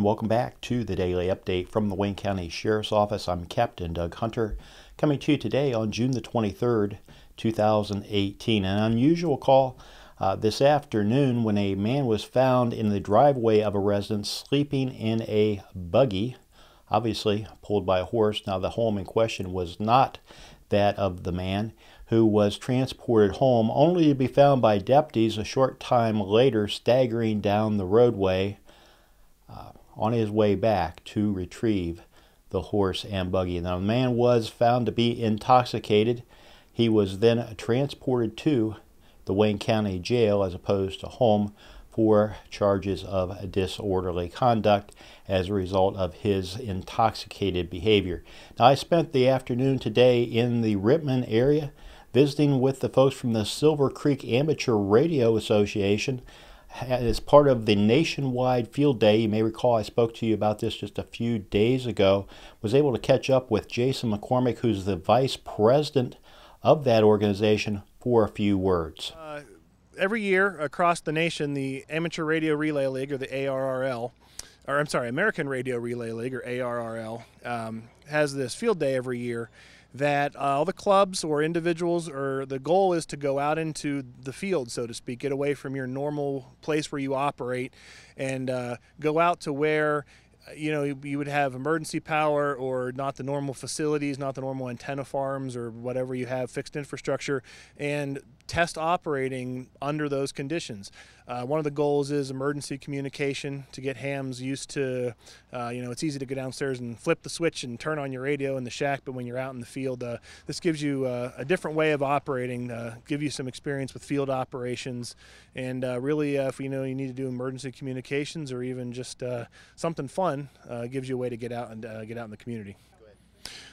welcome back to the Daily Update from the Wayne County Sheriff's Office. I'm Captain Doug Hunter, coming to you today on June the 23rd, 2018. An unusual call this afternoon when a man was found in the driveway of a residence sleeping in a buggy, obviously pulled by a horse. Now, the home in question was not that of the man who was transported home, only to be found by deputies a short time later staggering down the roadway on his way back to retrieve the horse and buggy. Now, the man was found to be intoxicated. He was then transported to the Wayne County Jail as opposed to home for charges of disorderly conduct as a result of his intoxicated behavior. Now, I spent the afternoon today in the Rittman area visiting with the folks from the Silver Creek Amateur Radio Association as part of the nationwide field day. You may recall I spoke to you about this just a few days ago. Was able to catch up with Jason McCormick, who's the vice president of that organization, for a few words. Every year across the nation, the Amateur Radio Relay League, or the ARRL, or I'm sorry, American Radio Relay League, or ARRL, has this field day every year that all the clubs or individuals, or the goal is to go out into the field, so to speak, get away from your normal place where you operate and go out to where you would have emergency power, or not the normal facilities, not the normal antenna farms or whatever you have, fixed infrastructure, and test operating under those conditions. One of the goals is emergency communication, to get hams used to, it's easy to go downstairs and flip the switch and turn on your radio in the shack, but when you're out in the field, this gives you a different way of operating, give you some experience with field operations, and really if you need to do emergency communications or even just something fun, gives you a way to get out and get out in the community.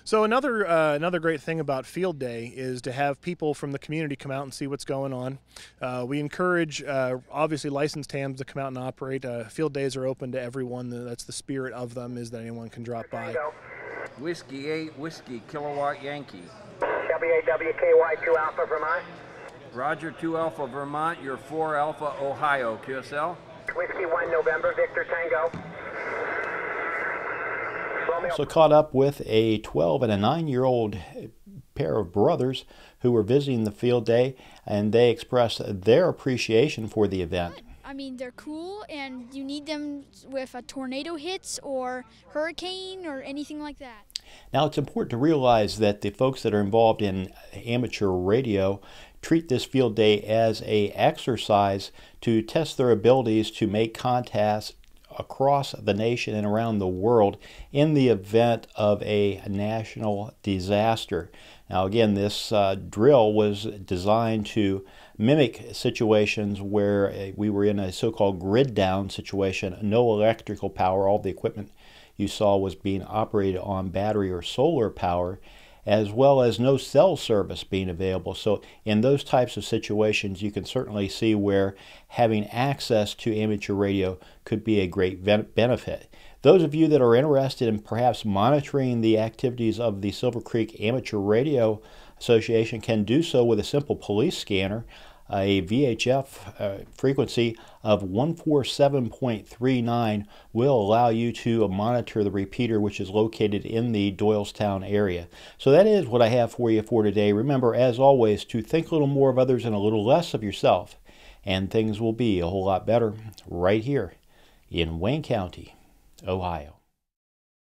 So another great thing about Field Day is to have people from the community come out and see what's going on. We encourage, obviously, licensed hams to come out and operate. Field Days are open to everyone. That's the spirit of them, is that anyone can drop by. Whiskey 8, Whiskey, Kilowatt Yankee. WAWKY 2 Alpha, Vermont. Roger, 2 Alpha, Vermont. You're 4 Alpha, Ohio. QSL. Whiskey 1 November, Victor Tango. Also caught up with a 12 and a 9-year-old pair of brothers who were visiting the field day, and they expressed their appreciation for the event. I mean, they're cool, and you need them with a tornado hits or hurricane or anything like that. Now, it's important to realize that the folks that are involved in amateur radio treat this field day as an exercise to test their abilities to make contacts across the nation and around the world in the event of a national disaster. Now, again, this drill was designed to mimic situations where we were in a so-called grid down situation, no electrical power. All the equipment you saw was being operated on battery or solar power, as well as no cell service being available. So in those types of situations, you can certainly see where having access to amateur radio could be a great benefit. Those of you that are interested in perhaps monitoring the activities of the Silver Creek Amateur Radio Association can do so with a simple police scanner. A VHF frequency of 147.39 will allow you to monitor the repeater, which is located in the Doylestown area. So that is what I have for you for today. Remember, as always, to think a little more of others and a little less of yourself, and things will be a whole lot better right here in Wayne County, Ohio.